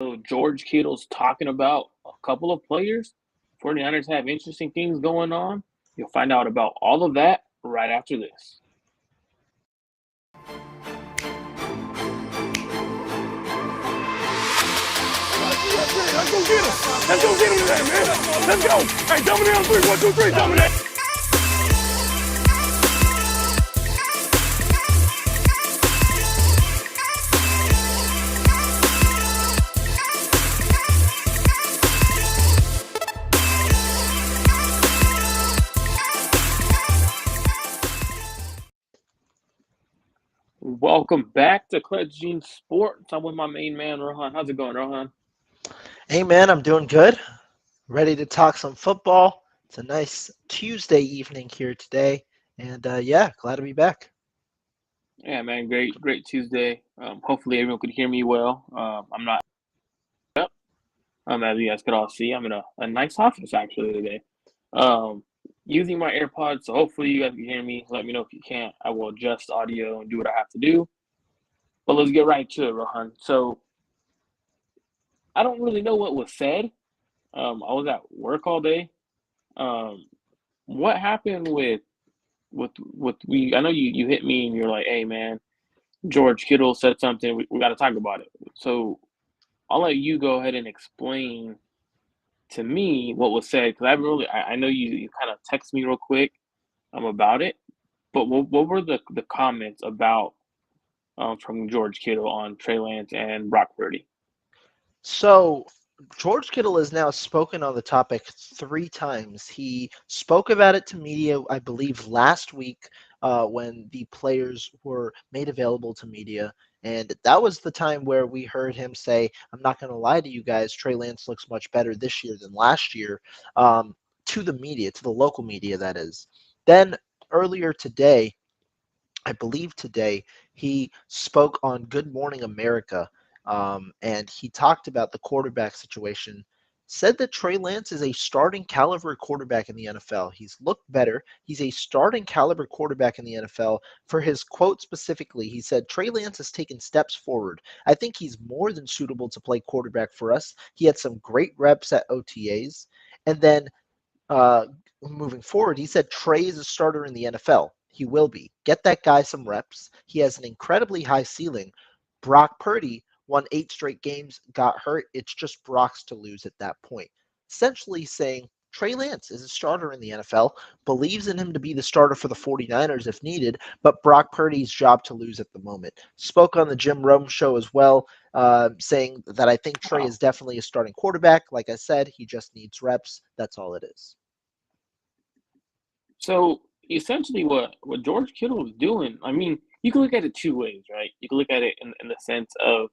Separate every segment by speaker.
Speaker 1: So George Kittle's talking about a couple of players. 49ers have interesting things going on. You'll find out about all of that right after this.
Speaker 2: Let's go get him. Let's go get him today, man. Let's go. Hey, dominate on three. 1, 2, 3. Dominate.
Speaker 1: Welcome back to Clutch Gene Sports. I'm with my main man, Rohan. How's it going, Rohan?
Speaker 3: Hey man, I'm doing good. Ready to talk some football. It's a nice Tuesday evening here today, and yeah, glad to be back.
Speaker 1: Yeah, man, great Tuesday. Hopefully everyone could hear me well. I'm not up. As you guys could all see, I'm in a nice office actually today. Um, Using my AirPods, so hopefully you guys can hear me. Let me know if you can't. I will adjust audio and do what I have to do. But let's get right to it, Rohan. So I don't really know what was said. I was at work all day. Um, what happened with we? I know you hit me and you're like, "Hey, man, George Kittle said something. We got to talk about it." So I'll let you go ahead and explain to me what was said because I know you kind of text me real quick about it. But what were the comments about from George Kittle on Trey Lance and Brock Purdy?
Speaker 3: So, George Kittle has now spoken on the topic 3 times. He spoke about it to media, I believe, last week when the players were made available to media. And that was the time where we heard him say, I'm not going to lie to you guys, Trey Lance looks much better this year than last year, to the media, to the local media, that is. Then earlier today, I believe today, he spoke on Good Morning America, and he talked about the quarterback situation. Said that Trey Lance is a starting caliber quarterback in the NFL. He's looked better. He's a starting caliber quarterback in the NFL. For his quote specifically, he said, Trey Lance has taken steps forward. I think he's more than suitable to play quarterback for us. He had some great reps at OTAs. And then uh, moving forward, he said Trey is a starter in the NFL. He will be. Get that guy some reps. He has an incredibly high ceiling. Brock Purdy won 8 straight games, got hurt. It's just Brock's to lose at that point. Essentially saying Trey Lance is a starter in the NFL, believes in him to be the starter for the 49ers if needed, but Brock Purdy's job to lose at the moment. Spoke on the Jim Rome show as well, saying that I think Trey
Speaker 1: Wow.
Speaker 3: is definitely a starting quarterback. Like I said, he just needs reps. That's all it is.
Speaker 1: So essentially, what George Kittle is doing, I mean, you can look at it two ways, right? You can look at it in the sense of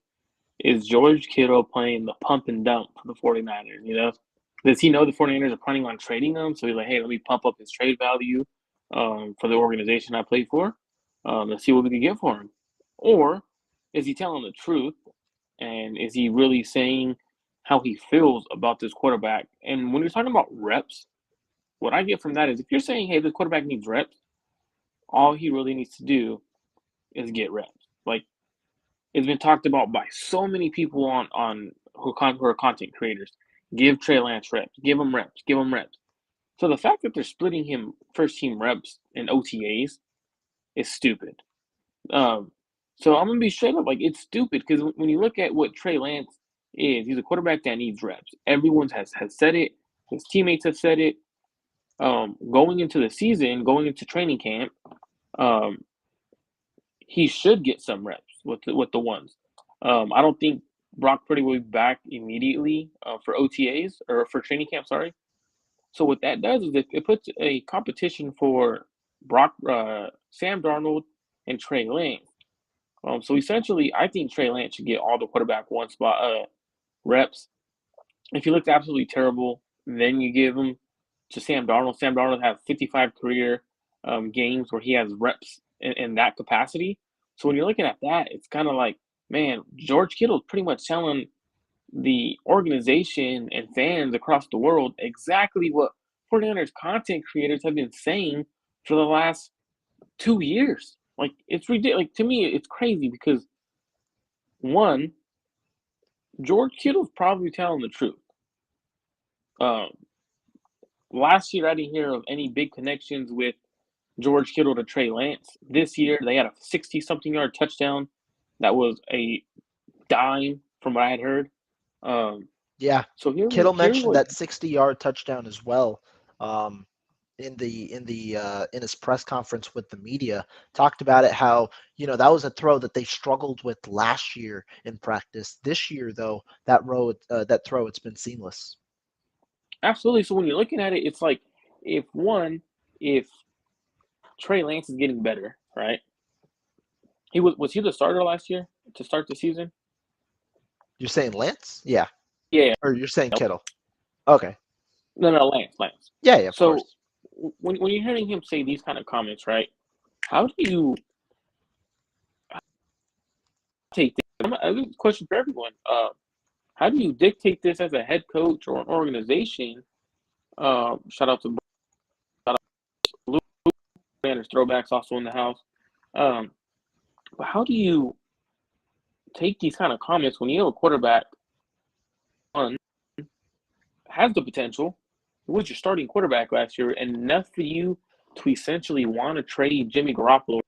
Speaker 1: is George Kittle playing the pump and dump for the 49ers, you know? Does he know the 49ers are planning on trading him? So he's like, hey, let me pump up his trade value for the organization I play for. Let's see what we can get for him. Or is he telling the truth? And is he really saying how he feels about this quarterback? And when you're talking about reps, what I get from that is if you're saying, hey, the quarterback needs reps, all he really needs to do is get reps. Like it's been talked about by so many people on who are content creators. Give Trey Lance reps. Give him reps. Give him reps. So the fact that they're splitting him first team reps in OTAs is stupid. Um, so I'm gonna be straight up like it's stupid because when you look at what Trey Lance is, he's a quarterback that needs reps. Everyone has said it. His teammates have said it. Going into the season, going into training camp, um, he should get some reps with the ones. I don't think Brock Purdy will be back immediately for OTAs or for training camp. Sorry. So what that does is it puts a competition for Sam Darnold, and Trey Lance. So essentially, I think Trey Lance should get all the quarterback one spot reps. If he looks absolutely terrible, then you give him to Sam Darnold. Sam Darnold has 55 career games where he has reps in that capacity. So when you're looking at that, it's kind of like, man, George Kittle is pretty much telling the organization and fans across the world exactly what 49ers content creators have been saying for the last 2 years. Like it's ridiculous. Like to me, it's crazy because one, George Kittle's probably telling the truth. Um, Last year, I didn't hear of any big connections with George Kittle to Trey Lance. This year, they had a 60-something yard touchdown that was a dime from what I had heard. Um,
Speaker 3: Yeah,
Speaker 1: so
Speaker 3: Kittle
Speaker 1: here's
Speaker 3: mentioned
Speaker 1: what
Speaker 3: that 60-yard touchdown as well. In his press conference with the media, talked about it how that was a throw that they struggled with last year in practice. This year though, that throw, it's been seamless.
Speaker 1: absolutely. So when you're looking at it, it's like if Trey Lance is getting better, right? Was he the starter last year to start the season?
Speaker 3: You're saying Lance? Yeah.
Speaker 1: Yeah.
Speaker 3: Or you're saying Kittle? Okay.
Speaker 1: No, Lance.
Speaker 3: Yeah, yeah, of
Speaker 1: So
Speaker 3: course.
Speaker 1: when you're hearing him say these kind of comments, right? How do you take this? I have a question for everyone. How do you dictate this as a head coach or an organization? Shout out to Luke Banner's throwbacks also in the house. But how do you take these kind of comments when you have a quarterback one has the potential, who was your starting quarterback last year, and enough for you to essentially want to trade Jimmy Garoppolo?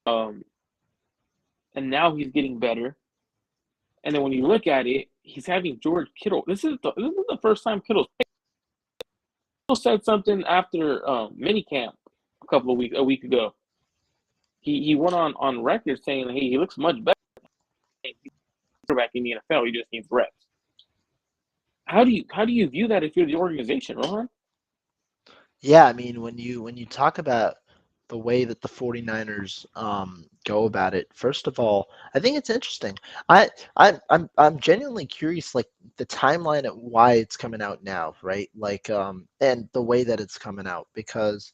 Speaker 1: Um, and now he's getting better. And then when you look at it, he's having George Kittle. This is the first time Kittle said something after minicamp a week ago. He went on record saying, "Hey, he looks much better. He's quarterback in the NFL. He just needs reps." How do you view that if you're the organization, Rohan?
Speaker 3: Yeah, I mean, when you talk about the way that the 49ers go about it, first of all, I think it's interesting. I'm genuinely curious, like the timeline at why it's coming out now, right? Like and the way that it's coming out, because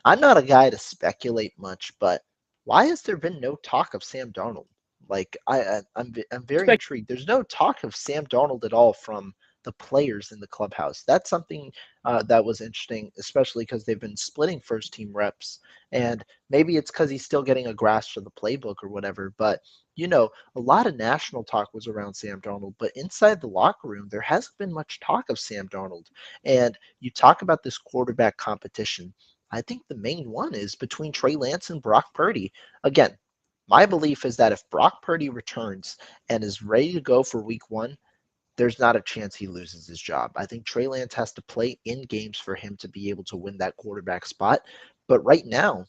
Speaker 3: I'm not a guy to speculate much, but why has there been no talk of Sam Darnold? Like I'm very intrigued. There's no talk of Sam Darnold at all from the players in the clubhouse. That's something that was interesting, especially because they've been splitting first team reps. And maybe it's because he's still getting a grasp of the playbook or whatever. But, a lot of national talk was around Sam Darnold. But inside the locker room, there hasn't been much talk of Sam Darnold. And you talk about this quarterback competition. I think the main one is between Trey Lance and Brock Purdy. Again, my belief is that if Brock Purdy returns and is ready to go for week one, there's not a chance he loses his job. I think Trey Lance has to play in games for him to be able to win that quarterback spot. But right now,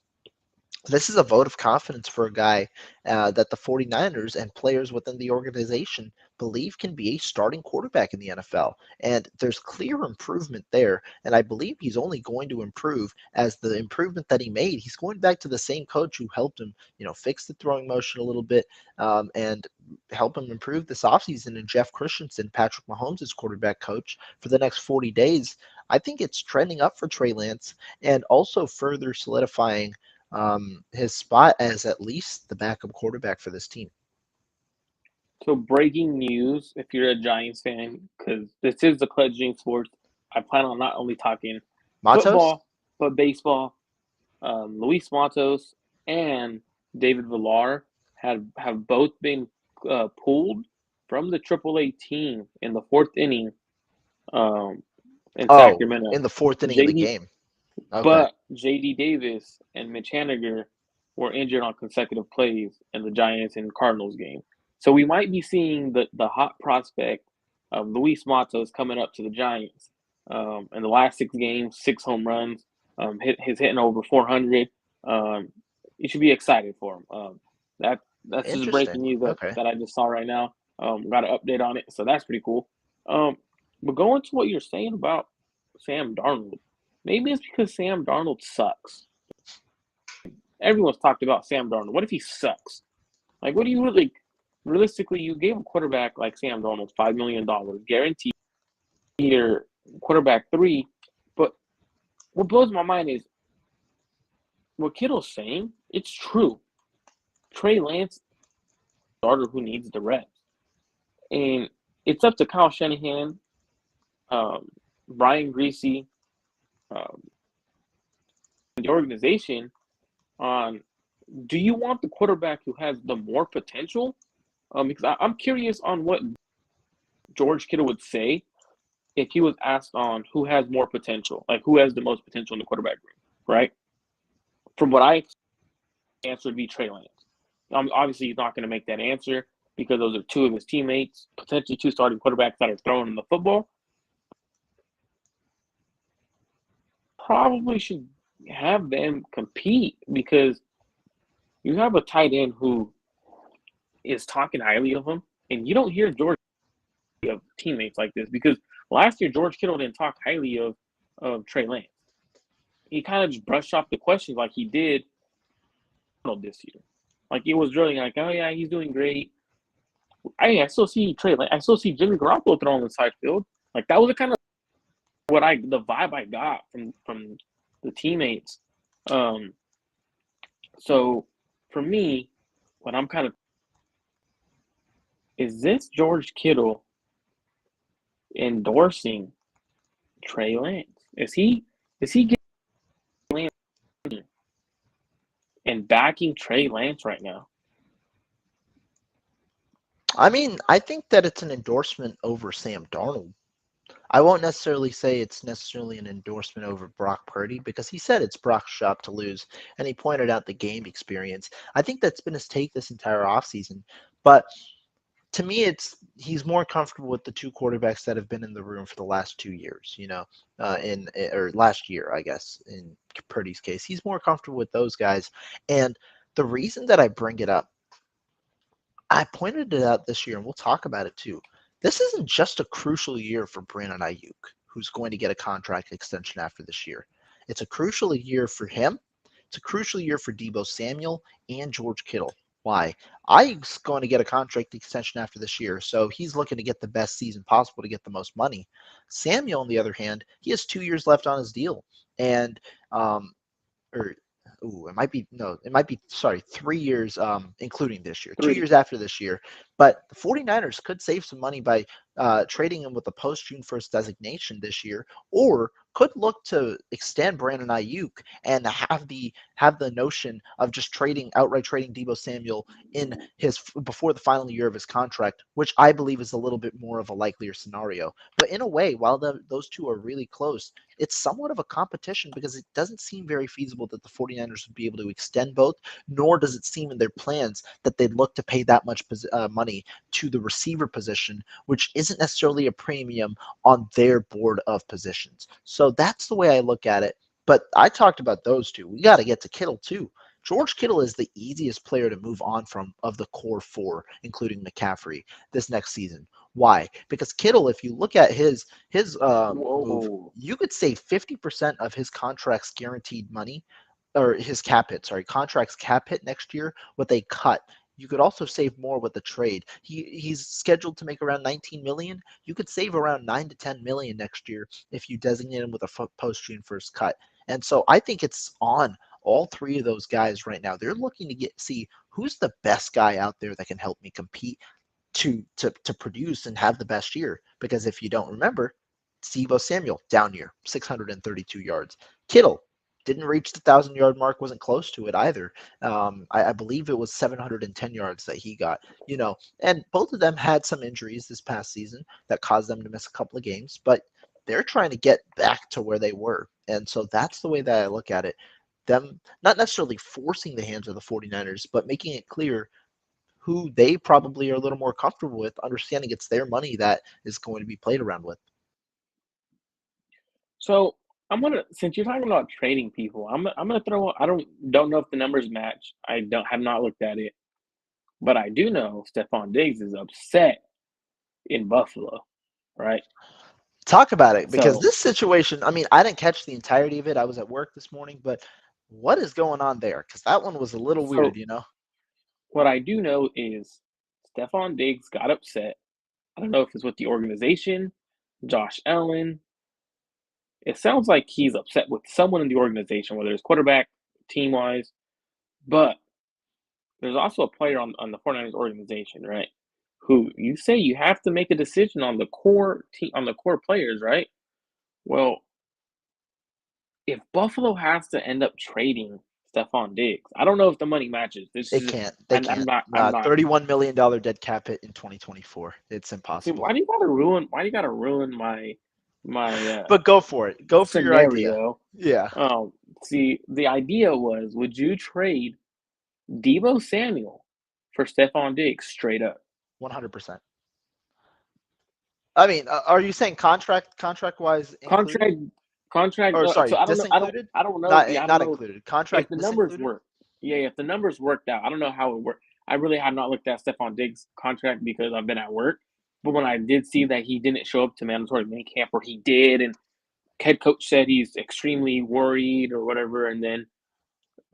Speaker 3: this is a vote of confidence for a guy that the 49ers and players within the organization believe can be a starting quarterback in the NFL. And there's clear improvement there. And I believe he's only going to improve as the improvement that he made. He's going back to the same coach who helped him, fix the throwing motion a little bit and help him improve this offseason. And Jeff Christensen, Patrick Mahomes' quarterback coach for the next 40 days. I think it's trending up for Trey Lance and also further solidifying his spot as at least the backup quarterback for this team.
Speaker 1: So breaking news, if you're a Giants fan, because this is the Clutching Sports, I plan on not only talking
Speaker 3: Matos?
Speaker 1: football, but baseball. Luis Matos and David Villar have both been pulled from the AAA team in the fourth inning in
Speaker 3: Oh,
Speaker 1: Sacramento.
Speaker 3: in the fourth inning of the
Speaker 1: JD,
Speaker 3: game. Okay.
Speaker 1: but JD Davis and Mitch Haniger were injured on consecutive plays in the Giants and Cardinals game. So we might be seeing the hot prospect of Luis Matos coming up to the Giants. In the last 6 games, 6 home runs. He's hitting over 400. You should be excited for him. That's just breaking
Speaker 3: Interesting.
Speaker 1: news
Speaker 3: Okay.
Speaker 1: that I just saw right now. Got an update on it, so that's pretty cool. But going to what you're saying about Sam Darnold, maybe it's because Sam Darnold sucks. Everyone's talked about Sam Darnold. What if he sucks? Like, what do you really, realistically, you gave a quarterback like Sam Darnold $5 million, guaranteed your quarterback 3. But what blows my mind is what Kittle's saying, it's true. Trey Lance, starter who needs the reps. And it's up to Kyle Shanahan, Brian Greasy, the organization on, do you want the quarterback who has the more potential Because I'm curious on what George Kittle would say if he was asked on who has more potential, like who has the most potential in the quarterback room, right? From what I answer would be Trey Lance. Obviously, he's not going to make that answer because those are two of his teammates, potentially two starting quarterbacks that are throwing the football. Probably should have them compete because you have a tight end who is talking highly of him, and you don't hear George of teammates like this because last year George Kittle didn't talk highly of Trey Lance. He kind of just brushed off the questions like he did this year. Like it was really like, oh yeah, he's doing great. I still see Trey Lance. I still see Jimmy Garoppolo throwing the side field. Like that was the kind of the vibe I got from the teammates. So for me, what I'm kind of is this George Kittle endorsing Trey Lance? Is he getting Lance and backing Trey Lance right now?
Speaker 3: I mean, I think that it's an endorsement over Sam Darnold. I won't necessarily say it's necessarily an endorsement over Brock Purdy because he said it's Brock's job to lose, and he pointed out the game experience. I think that's been his take this entire offseason. But to me, he's more comfortable with the two quarterbacks that have been in the room for the last 2 years, or last year, I guess, in Purdy's case. He's more comfortable with those guys. And the reason that I bring it up, I pointed it out this year, and we'll talk about it too. This isn't just a crucial year for Brandon Ayuk, who's going to get a contract extension after this year. It's a crucial year for him. It's a crucial year for Deebo Samuel and George Kittle. Why? Ayuk's going to get a contract extension after this year, so he's looking to get the best season possible to get the most money. Samuel, on the other hand, he has 2 years left on his deal, and or it might be 3 years, including this year, 2
Speaker 1: 3.
Speaker 3: years after this year. But the 49ers could save some money by trading him with a post June 1st designation this year, or could look to extend Brandon Ayuk and have the notion of just outright trading Deebo Samuel in before the final year of his contract, which I believe is a little bit more of a likelier scenario. But in a way, while those two are really close, it's somewhat of a competition because it doesn't seem very feasible that the 49ers would be able to extend both, nor does it seem in their plans that they'd look to pay that much money to the receiver position, which isn't necessarily a premium on their board of positions. So that's the way I look at it. But I talked about those two. We got to get to Kittle too. George Kittle is the easiest player to move on from of the core four, including McCaffrey, this next season. Why? Because Kittle, if you look at his move, you could save 50% of his contract's guaranteed money, or his cap hit, contract's cap hit next year with a cut. You could also save more with the trade. He's scheduled to make around 19 million. You could save around 9 to 10 million next year if you designate him with a post June 1st cut. And so I think it's on all three of those guys right now. They're looking to see who's the best guy out there that can help me compete to produce and have the best year. Because if you don't remember, Deebo Samuel, down year, 632 yards. Kittle didn't reach the 1,000-yard mark, wasn't close to it either. I believe it was 710 yards that he got, and both of them had some injuries this past season that caused them to miss a couple of games, but they're trying to get back to where they were. And so that's the way that I look at it. Them not necessarily forcing the hands of the 49ers, but making it clear who they probably are a little more comfortable with, understanding it's their money that is going to be played around with.
Speaker 1: So since you're talking about trading people, I'm gonna throw. I don't know if the numbers match. I have not looked at it, but I do know Stephon Diggs is upset in Buffalo, right?
Speaker 3: Talk about it, because
Speaker 1: So
Speaker 3: this situation, I mean, I didn't catch the entirety of it. I was at work this morning, but what is going on there? Because that one was a little weird,
Speaker 1: what I do know is Stephon Diggs got upset. I don't know if it's with the organization, Josh Allen. It sounds like he's upset with someone in the organization, whether it's quarterback, team-wise. But there's also a player on the 49ers organization, right? Who you say you have to make a decision on the core team, on the core players, right? Well, if Buffalo has to end up trading Stephon Diggs. I don't know if the money matches. This
Speaker 3: It
Speaker 1: is
Speaker 3: can't. They
Speaker 1: I'm
Speaker 3: can't.
Speaker 1: not I'm not.
Speaker 3: $31 million dead cap hit in 2024. It's
Speaker 1: See,
Speaker 3: impossible.
Speaker 1: why do you gotta ruin my
Speaker 3: But go for it. Go for your idea.
Speaker 1: scenario?
Speaker 3: Yeah,
Speaker 1: See, the idea was, would you trade Deebo Samuel for Stephon Diggs straight up?
Speaker 3: 100%. I mean, are you saying contract wise
Speaker 1: Contract,
Speaker 3: included?
Speaker 1: contract.
Speaker 3: Or
Speaker 1: So
Speaker 3: sorry,
Speaker 1: I don't know.
Speaker 3: disincluded?
Speaker 1: I don't know.
Speaker 3: Not
Speaker 1: Yeah, I don't
Speaker 3: not
Speaker 1: know
Speaker 3: included.
Speaker 1: if
Speaker 3: Contract
Speaker 1: the numbers
Speaker 3: disincluded?
Speaker 1: work. Yeah, if the numbers worked out, I don't know how it worked. I really have not looked at Stephon Diggs' contract because I've been at work. But when I did see that he didn't show up to mandatory minicamp, or he did, and head coach said he's extremely worried or whatever, and then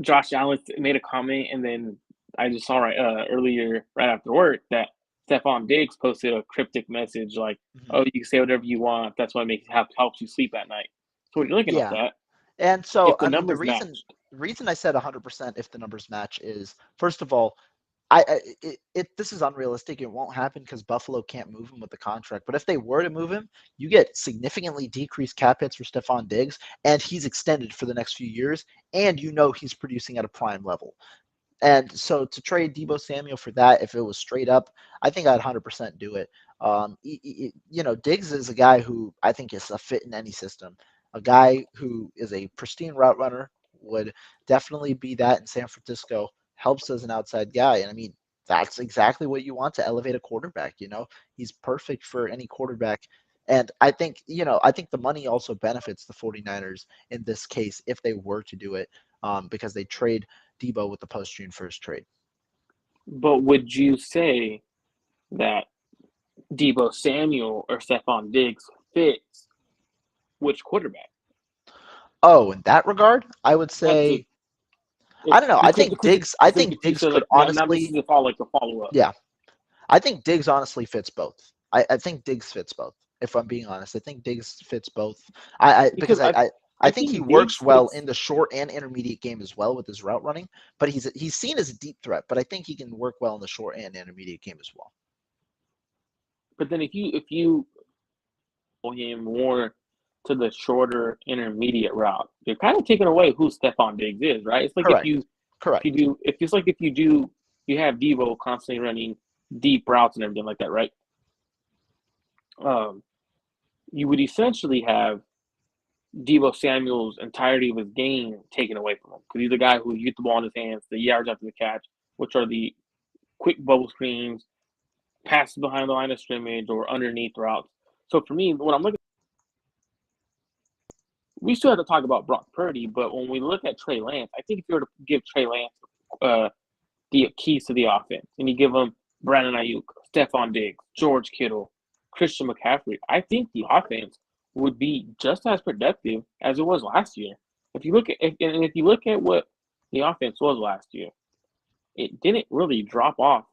Speaker 1: Josh Allen made a comment, and then I just saw earlier, right after work, that Stephon Diggs posted a cryptic message like,
Speaker 3: Mhm.
Speaker 1: "Oh, you can say whatever you want. That's what helps you sleep at night." So when you're looking at
Speaker 3: Yeah.
Speaker 1: that,
Speaker 3: And so,
Speaker 1: if the
Speaker 3: I mean, the
Speaker 1: numbers
Speaker 3: reason
Speaker 1: matched,
Speaker 3: reason I said 100% if the numbers match is, first of all, this is unrealistic. It won't happen because Buffalo can't move him with the contract. But if they were to move him, you get significantly decreased cap hits for Stephon Diggs, and he's extended for the next few years, and he's producing at a prime level. And so to trade Deebo Samuel for that, if it was straight up, I think I'd 100% do it. Diggs is a guy who I think is a fit in any system. A guy who is a pristine route runner would definitely be that in San Francisco. Helps as an outside guy, and I mean that's exactly what you want to elevate a quarterback. He's perfect for any quarterback. And I think the money also benefits the 49ers in this case if they were to do it, because they trade Debo with the post June 1st trade.
Speaker 1: but would you say that Deebo Samuel or Stephon Diggs fits which quarterback?
Speaker 3: Oh, in that regard, I would
Speaker 1: Like, if,
Speaker 3: say I don't know. I think
Speaker 1: because
Speaker 3: Diggs. I
Speaker 1: if
Speaker 3: think
Speaker 1: you
Speaker 3: Diggs
Speaker 1: said
Speaker 3: could
Speaker 1: like now this is
Speaker 3: honestly.
Speaker 1: the follow up.
Speaker 3: Yeah, I think Diggs honestly fits both. I think Diggs fits both. If I'm being honest, I think Diggs fits both.
Speaker 1: Because
Speaker 3: Because I
Speaker 1: I
Speaker 3: think he
Speaker 1: think
Speaker 3: works
Speaker 1: Diggs
Speaker 3: well
Speaker 1: fits.
Speaker 3: in the short and intermediate game as well with his route running. But he's seen as a deep threat. But I think he can work well in the short and intermediate game as well.
Speaker 1: But then if you pull him more to the shorter intermediate route, you're kind of taking away who Stephon Diggs is, right? It's like
Speaker 3: Correct. Correct.
Speaker 1: if you do you have Devo constantly running deep routes and everything like that, right? Um, you would essentially have Devo Samuel's entirety of his game taken away from him because he's a guy who you get the ball in his hands, the yards after the catch, which are the quick bubble screens, passes behind the line of scrimmage, or underneath routes. So for me, when I'm looking, we still have to talk about Brock Purdy, but when we look at Trey Lance, I think if you were to give Trey Lance the keys to the offense and you give him Brandon Ayuk, Stephon Diggs, George Kittle, Christian McCaffrey, I think the offense would be just as productive as it was last year. If you look at what the offense was last year, it didn't really drop off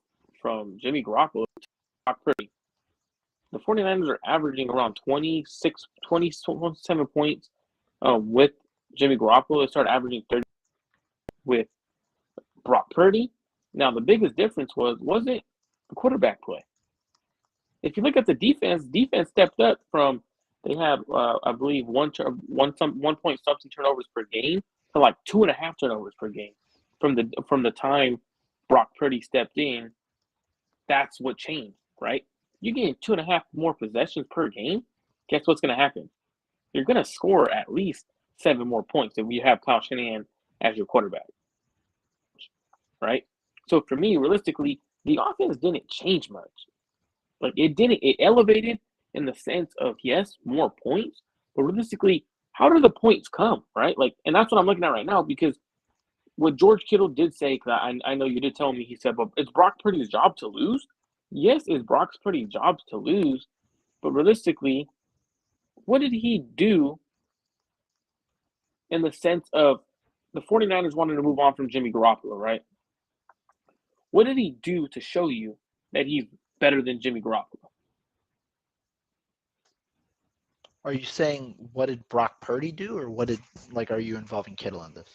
Speaker 1: from Jimmy Garoppolo to Brock Purdy. The 49ers are averaging around 27 points with Jimmy Garoppolo. They started averaging 30 with Brock Purdy. Now, the biggest difference wasn't the quarterback play. If you look at the defense stepped up from they had I believe one point something turnovers per game to like 2.5 turnovers per game from the time Brock Purdy stepped in. That's what changed, right? You're getting 2.5 more possessions per game. Guess what's going to happen? You're going to score at least 7 more points if you have Kyle Shanahan as your quarterback, right? So for me, realistically, the offense didn't change much. Like it elevated in the sense of yes, more points, but realistically, how do the points come, right? Like, and that's what I'm looking at right now because what George Kittle did say, because I know you did tell me, he said, but it's Brock Purdy's job to lose. Yes, it's Brock Purdy's job to lose, but realistically, what did he do in the sense of the 49ers wanted to move on from Jimmy Garoppolo, right? What did he do to show you that he's better than Jimmy Garoppolo?
Speaker 3: Are you saying what did Brock Purdy do, or are you involving Kittle in this?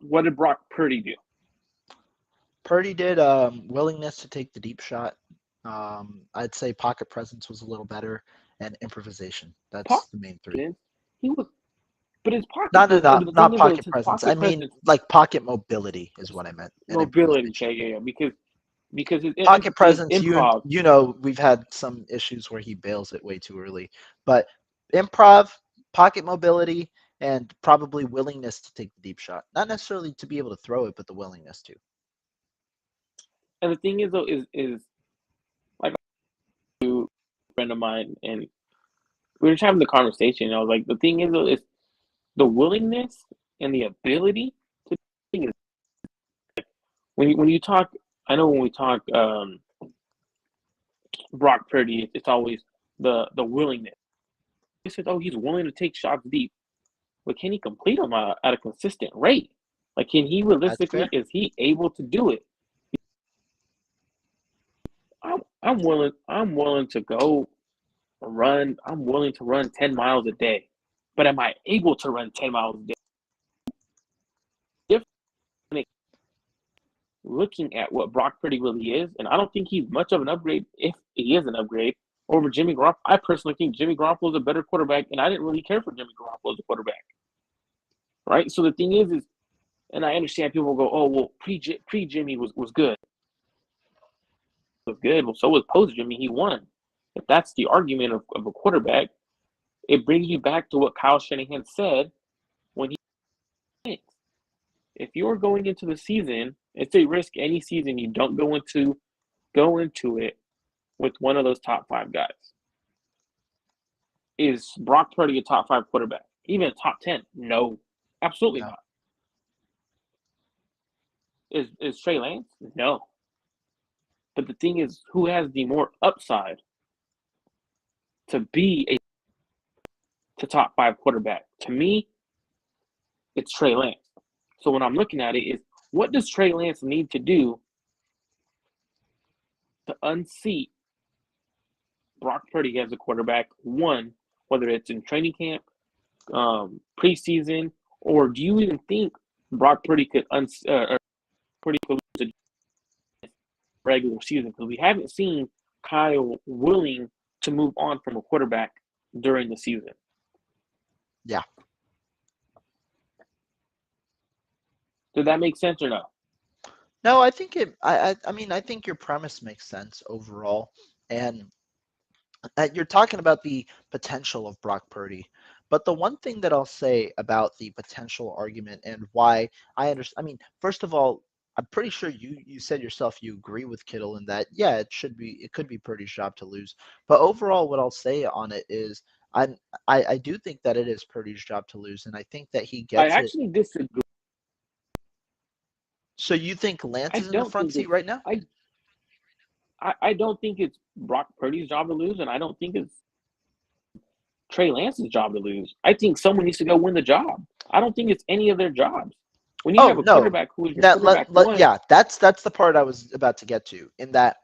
Speaker 1: What did Brock Purdy do?
Speaker 3: Purdy did willingness to take the deep shot. I'd say pocket presence was a little better, and improvisation. That's
Speaker 1: Paul,
Speaker 3: the main three.
Speaker 1: he was But his pocket,
Speaker 3: Not
Speaker 1: but the thing
Speaker 3: not
Speaker 1: is though,
Speaker 3: pocket
Speaker 1: it's his
Speaker 3: presence. I
Speaker 1: pocket
Speaker 3: mean,
Speaker 1: presence,
Speaker 3: like pocket mobility is what I meant. And
Speaker 1: mobility.
Speaker 3: improvisation.
Speaker 1: Yeah. Because
Speaker 3: Pocket
Speaker 1: his
Speaker 3: presence,
Speaker 1: improv.
Speaker 3: we've had some issues where he bails it way too early. But improv, pocket mobility, and probably willingness to take the deep shot. Not necessarily to be able to throw it, but the willingness to.
Speaker 1: And the thing is though, is like a friend of mine, and we were just having the conversation. And I was like, the thing is though, is the willingness and the ability to thing is when you talk. I know when we talk Brock Purdy, it's always the willingness. He says, "Oh, he's willing to take shots deep, but can he complete them at a consistent rate? Like, can he
Speaker 3: That's
Speaker 1: realistically?
Speaker 3: fair.
Speaker 1: Is he able to do it? I'm willing. I'm willing to go run. I'm willing to run 10 miles a day, but am I able to run 10 miles a day? Looking at what Brock Purdy really is, and I don't think he's much of an upgrade if he is an upgrade over Jimmy Garoppolo. I personally think Jimmy Garoppolo is a better quarterback, and I didn't really care for Jimmy Garoppolo as a quarterback, right? So the thing is, and I understand people go, "Oh, well, pre Jimmy was good, was good." Well, so was post Jimmy. He won. If that's the argument of a quarterback, it brings you back to what Kyle Shanahan said when he went. If you're going into the season, it's a risk any season you don't go into it with one of those top 5 guys. Is Brock Purdy a top 5 quarterback? Even a top 10? No, absolutely
Speaker 3: No.
Speaker 1: not. Is Trey Lance? No. But the thing is, who has the more upside to be a top 5 quarterback? To me, it's Trey Lance. So when I'm looking at it, is what does Trey Lance need to do to unseat Brock Purdy as a quarterback? One, whether it's in training camp, preseason, or do you even think Brock Purdy could lose a regular season? Because we haven't seen Kyle willing to move on from a quarterback during the season.
Speaker 3: Yeah.
Speaker 1: Did that make sense or no?
Speaker 3: No, I think I mean, I think your premise makes sense overall, and you're talking about the potential of Brock Purdy. But the one thing that I'll say about the potential argument and why I understand, I mean, first of all, I'm pretty sure you said yourself you agree with Kittle in that, yeah, it could be Purdy's job to lose. But overall, what I'll say on it is I do think that it is Purdy's job to lose, and I think that he
Speaker 1: I
Speaker 3: gets it.
Speaker 1: actually disagree.
Speaker 3: So you think Lance
Speaker 1: I
Speaker 3: is in the
Speaker 1: don't
Speaker 3: front
Speaker 1: think
Speaker 3: seat
Speaker 1: it's
Speaker 3: right now?
Speaker 1: I don't think it's Brock Purdy's job to lose, and I don't think it's Trey Lance's job to lose. I think someone needs to go win the job. I don't think it's any of their jobs. When you
Speaker 3: Oh
Speaker 1: have a
Speaker 3: no.
Speaker 1: quarterback who is your
Speaker 3: That
Speaker 1: quarterback one,
Speaker 3: yeah, that's the part I was about to get to. In that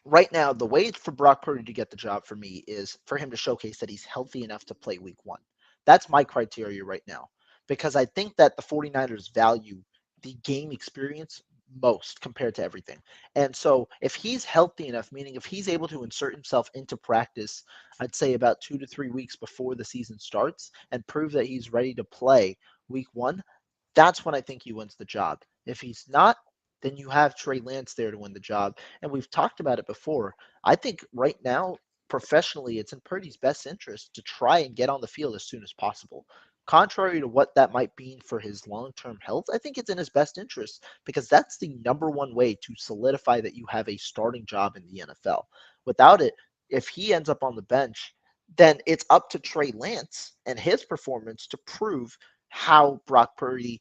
Speaker 3: right now, the way for Brock Purdy to get the job for me is for him to showcase that he's healthy enough to play week 1. That's my criteria right now. Because I think that the 49ers value the game experience most compared to everything. And so if he's healthy enough, meaning if he's able to insert himself into practice, I'd say about 2 to 3 weeks before the season starts and prove that he's ready to play week 1, that's when I think he wins the job. If he's not, then you have Trey Lance there to win the job. And we've talked about it before. I think right now, professionally, it's in Purdy's best interest to try and get on the field as soon as possible. Contrary to what that might mean for his long-term health, I think it's in his best interest because that's the number one way to solidify that you have a starting job in the NFL. Without it, if he ends up on the bench, then it's up to Trey Lance and his performance to prove how Brock Purdy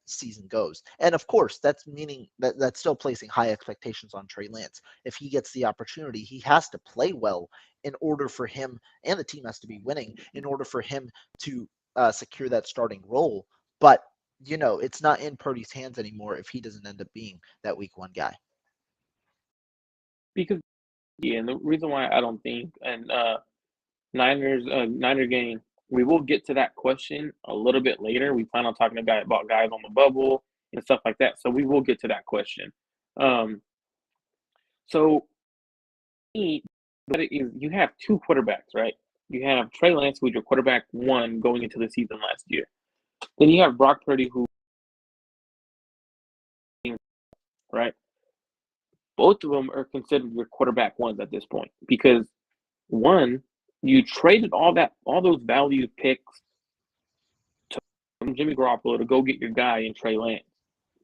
Speaker 3: season goes. And of course, that's meaning that's still placing high expectations on Trey Lance. If he gets the opportunity, he has to play well in order for him, and the team has to be winning in order for him to secure that starting role. But it's not in Purdy's hands anymore if he doesn't end up being that week 1 guy.
Speaker 1: because yeah, and the reason why I don't think and Niner game, we will get to that question a little bit later. We plan on talking about guys on the bubble and stuff like that. So we will get to that question. So but you have 2 quarterbacks, right? You have Trey Lance, who's your quarterback one going into the season last year. Then you have Brock Purdy, who, right? Both of them are considered your quarterback ones at this point because one, you traded all those value picks to Jimmy Garoppolo to go get your guy in Trey Lance.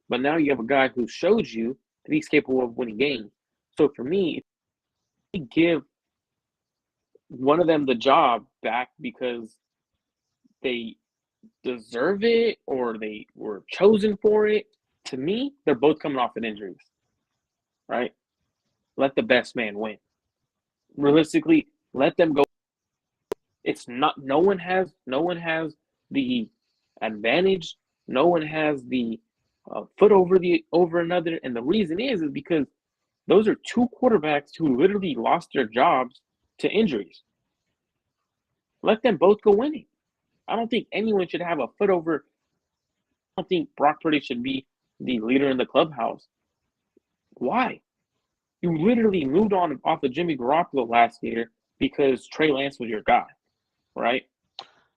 Speaker 1: But now you have a guy who showed you that he's capable of winning games. So for me, if you give one of them the job back because they deserve it or they were chosen for it, to me, they're both coming off of injuries, right? Let the best man win. Realistically, let them go. It's not. No one has the advantage. No one has the foot over another, and the reason is because those are two quarterbacks who literally lost their jobs to injuries. Let them both go winning. I don't think anyone should have a foot over. I don't think Brock Purdy should be the leader in the clubhouse. Why? You literally moved on off of Jimmy Garoppolo last year because Trey Lance was your guy, right?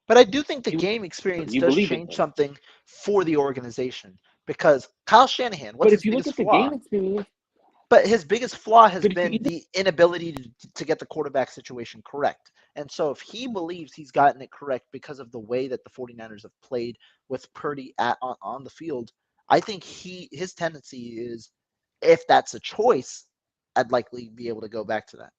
Speaker 3: But I do think the game experience does change something for the organization because Kyle Shanahan, what's his biggest flaw? But his biggest flaw has been the inability to get the quarterback situation correct. And so if he believes he's gotten it correct because of the way that the 49ers have played with Purdy on the field, I think his tendency is, if that's a choice, I'd likely be able to go back to that.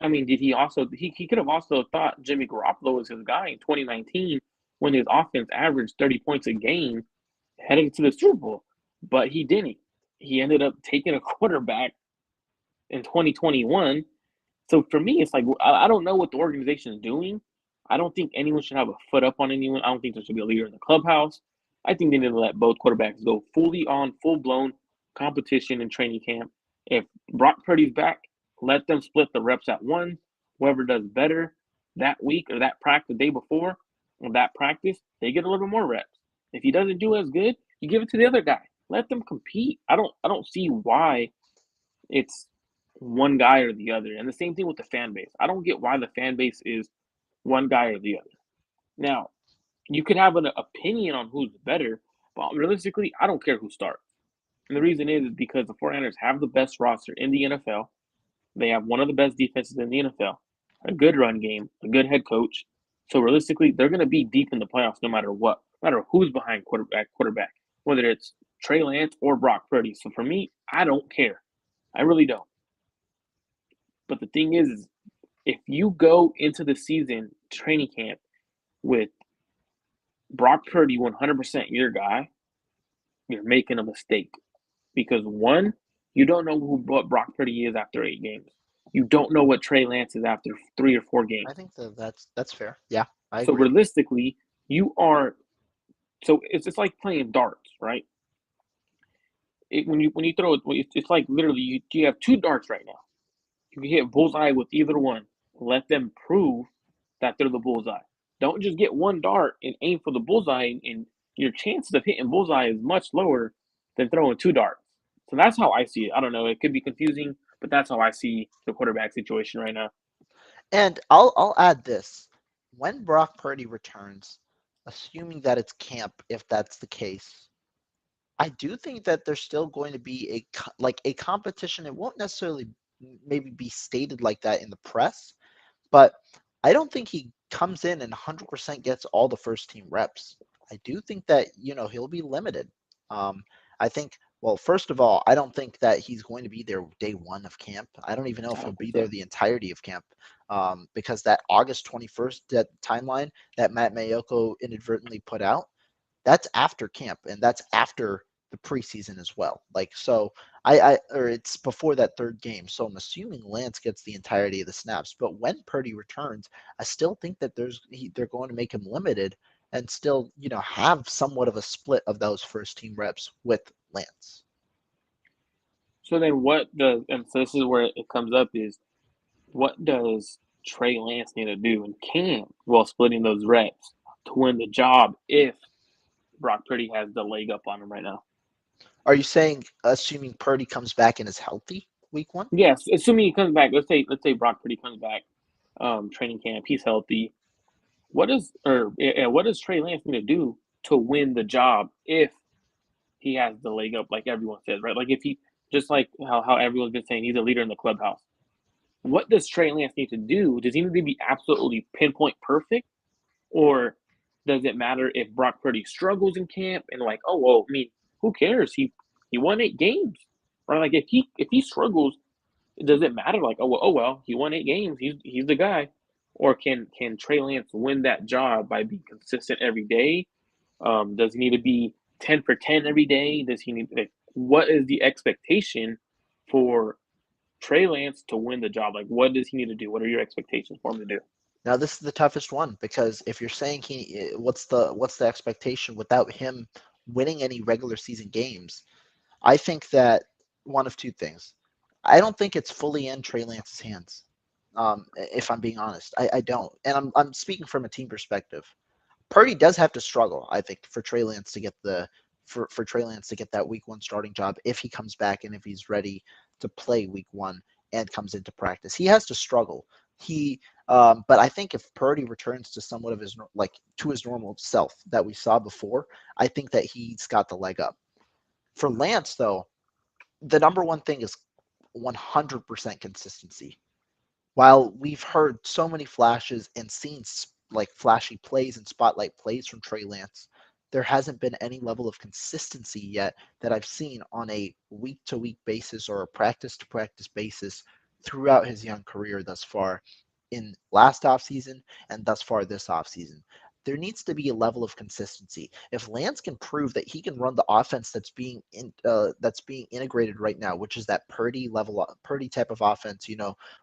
Speaker 1: I mean, did he also he could have also thought Jimmy Garoppolo was his guy in 2019 when his offense averaged 30 points a game heading to the Super Bowl, but he didn't. He ended up taking a quarterback in 2021. So for me, it's like I don't know what the organization is doing. I don't think anyone should have a foot up on anyone. I don't think there should be a leader in the clubhouse. I think they need to let both quarterbacks go full-blown competition in training camp. If Brock Purdy's back, let them split the reps at once. Whoever does better that week or that practice the day before or that practice, they get a little more reps. If he doesn't do as good, you give it to the other guy. Let them compete. I don't see why it's one guy or the other. And the same thing with the fan base. I don't get why the fan base is one guy or the other. Now, you could have an opinion on who's better, but realistically, I don't care who starts. And the reason is because the 49ers have the best roster in the NFL. They have one of the best defenses in the NFL, a good run game, a good head coach. So realistically, they're going to be deep in the playoffs no matter what, no matter who's behind quarterback, whether it's Trey Lance or Brock Purdy. So for me, I don't care. I really don't. But the thing is if you go into the season training camp with Brock Purdy 100% your guy, you're making a mistake. Because one, you don't know what Brock Purdy is after 8 games. You don't know what Trey Lance is after 3 or 4 games.
Speaker 3: I think that's fair. Yeah, I
Speaker 1: agree. So realistically, it's just like playing darts, right? When you throw it, it's like literally you have 2 darts right now. You can hit bullseye with either one. Let them prove that they're the bullseye. Don't just get one dart and aim for the bullseye, and your chances of hitting bullseye is much lower than throwing 2 darts. So that's how I see it. I don't know. It could be confusing, but that's how I see the quarterback situation right now.
Speaker 3: And I'll add this. When Brock Purdy returns, assuming that it's camp, if that's the case, I do think that there's still going to be a competition. It won't necessarily maybe be stated like that in the press, but I don't think he comes in and 100% gets all the first team reps. I do think that, he'll be limited. I think, well, first of all, I don't think that he's going to be there day one of camp. I don't even know if he'll be there the entirety of camp because that August 21st that timeline that Matt Mayoko inadvertently put out, that's after camp and that's after the preseason as well. Or it's before that 3rd game. So I'm assuming Lance gets the entirety of the snaps. But when Purdy returns, I still think that they're going to make him limited and still, have somewhat of a split of those first team reps with Lance.
Speaker 1: So then and so this is where it comes up is what does Trey Lance need to do in camp while splitting those reps to win the job if Brock Purdy has the leg up on him right now?
Speaker 3: Are you saying assuming Purdy comes back and is healthy week 1?
Speaker 1: Yes, assuming he comes back. Let's say Brock Purdy comes back training camp. He's healthy. What does Trey Lance need to do to win the job if he has the leg up, like everyone says, right? Like if he just like how everyone's been saying he's a leader in the clubhouse. What does Trey Lance need to do? Does he need to be absolutely pinpoint perfect? Or does it matter if Brock Purdy struggles in camp and like, oh well, I mean, who cares? He won 8 games. Right? Like if he struggles, does it matter? Like, oh well, he won 8 games. He's the guy. Or can Trey Lance win that job by being consistent every day? Does he need to be 10 for 10 every day? Does he need like what is the expectation for Trey Lance to win the job? Like what does he need to do? What are your expectations for him to do?
Speaker 3: Now this is the toughest one because if you're saying what's the expectation without him winning any regular season games, I think that one of two things. I don't think it's fully in Trey Lance's hands. If I'm being honest, I don't, and I'm speaking from a team perspective. Purdy does have to struggle, I think, for Trey Lance to get for Trey Lance to get that week one starting job if he comes back and if he's ready to play week one and comes into practice. He has to struggle. But I think if Purdy returns to somewhat of his to his normal self that we saw before, I think that he's got the leg up. For Lance, though, the number one thing is 100% consistency. While we've heard so many flashes and seen like flashy plays and spotlight plays from Trey Lance, there hasn't been any level of consistency yet that I've seen on a week-to-week basis or a practice-to-practice basis throughout his young career thus far in last offseason and thus far this offseason. There needs to be a level of consistency. If Lance can prove that he can run the offense that's being integrated right now, which is that Purdy type of offense,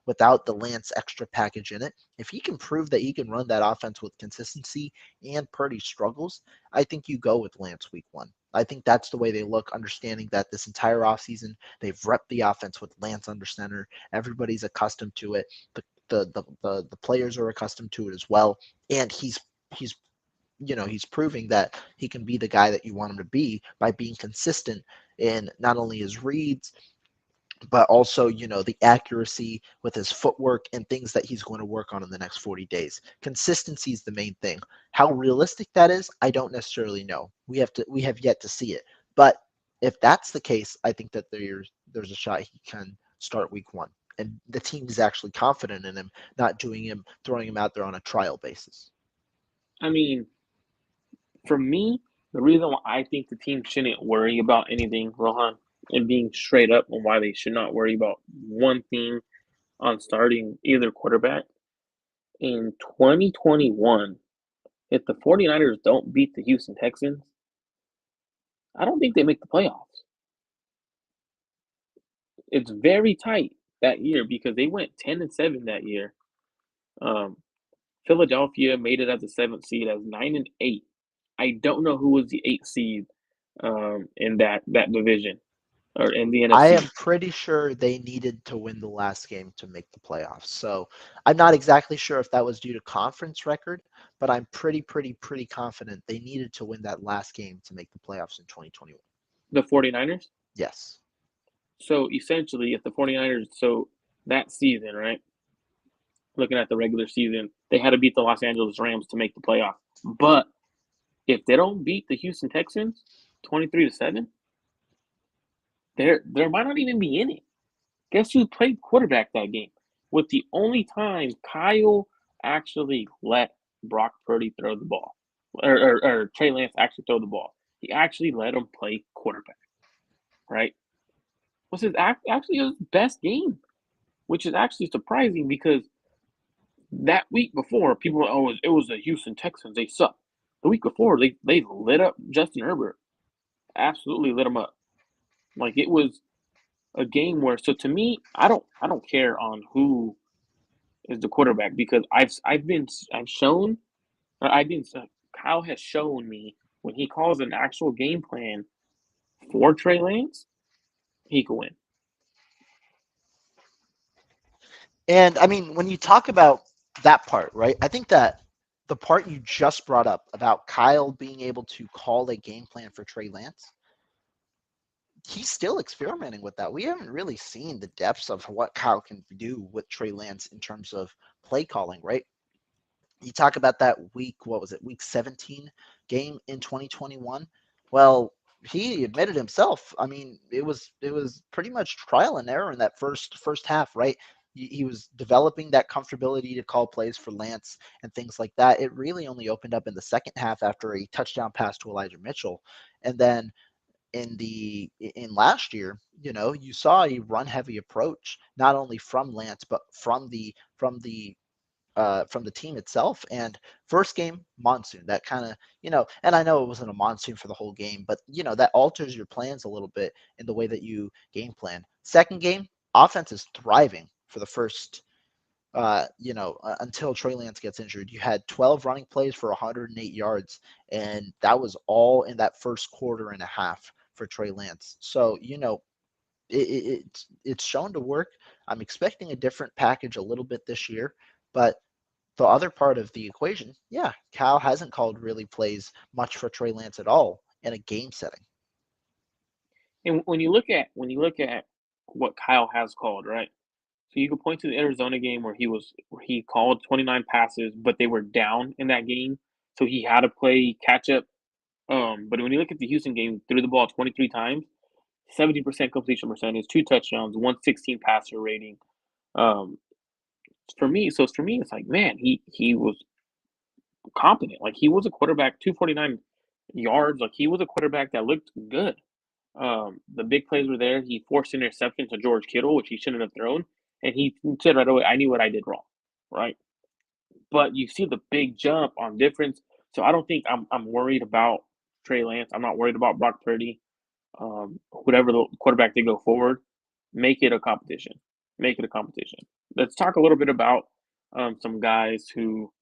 Speaker 3: without the Lance extra package in it, if he can prove that he can run that offense with consistency and Purdy struggles, I think you go with Lance week one. I think that's the way they look, understanding that this entire offseason they've repped the offense with Lance under center. Everybody's accustomed to it. The players are accustomed to it as well, and he's proving that he can be the guy that you want him to be by being consistent in not only his reads, but also, the accuracy with his footwork and things that he's going to work on in the next 40 days. Consistency is the main thing. How realistic that is, I don't necessarily know. We have yet to see it. But if that's the case, I think that there's a shot he can start week one. And the team is actually confident in him, not throwing him out there on a trial basis.
Speaker 1: I mean, for me, the reason why I think the team shouldn't worry about anything, Rohan, and being straight up on why they should not worry about one thing on starting either quarterback in 2021, if the 49ers don't beat the Houston Texans, I don't think they make the playoffs. It's very tight that year because they went 10-7 that year. Philadelphia made it as a 7th seed as 9-8. I don't know who was the 8th seed in that division or in the NFC.
Speaker 3: I am pretty sure they needed to win the last game to make the playoffs. So I'm not exactly sure if that was due to conference record, but I'm pretty confident they needed to win that last game to make the playoffs in 2021.
Speaker 1: The 49ers?
Speaker 3: Yes.
Speaker 1: So essentially, if the 49ers, so that season, right? Looking at the regular season, they had to beat the Los Angeles Rams to make the playoffs. But if they don't beat the Houston Texans 23-7, they might not even be in it. Guess who played quarterback that game? With the only time Kyle actually let Brock Purdy throw the ball, or Trey Lance actually throw the ball. He actually let him play quarterback, right? Was actually his best game, which is actually surprising because that week before people were, oh, it was the Houston Texans, they suck. The week before they lit up Justin Herbert, absolutely lit him up. Like it was a game where, so to me, I don't care on who is the quarterback because Kyle has shown me when he calls an actual game plan for Trey Lance, he can win.
Speaker 3: And I mean, when you talk about that part, right? I think that the part you just brought up about Kyle being able to call a game plan for Trey Lance, he's still experimenting with that. We haven't really seen the depths of what Kyle can do with Trey Lance in terms of play calling, right? You talk about that week, what was it, week 17 game in 2021? Well, he admitted himself. I mean, it was pretty much trial and error in that first half, right? He was developing that comfortability to call plays for Lance and things like that. It really only opened up in the second half after a touchdown pass to Elijah Mitchell. And then in last year, you saw a run heavy approach, not only from Lance, but from the team itself. And first game, monsoon, that kind of, and I know it wasn't a monsoon for the whole game, but that alters your plans a little bit in the way that you game plan. Second game, offense is thriving for the first, until Trey Lance gets injured. You had 12 running plays for 108 yards, and that was all in that first quarter and a half for Trey Lance. So, it's shown to work. I'm expecting a different package a little bit this year, but the other part of the equation, yeah, Cal hasn't called really plays much for Trey Lance at all in a game setting.
Speaker 1: And when you look at what Kyle has called, right? So you could point to the Arizona game where he called 29 passes, but they were down in that game, so he had to play catch up. But when you look at the Houston game, threw the ball 23 times, 70% completion percentage, 2 touchdowns, 116 passer rating. Um, for me, it's like, man, he was competent. Like he was a quarterback, 249 yards. Like he was a quarterback that looked good. The big plays were there. He forced an interception to George Kittle, which he shouldn't have thrown, and he said right away, "I knew what I did wrong." Right, but you see the big jump on difference. So I don't think I'm worried about Trey Lance. I'm not worried about Brock Purdy. Whatever the quarterback they go forward, make it a competition. Make it a competition. Let's talk a little bit about some guys who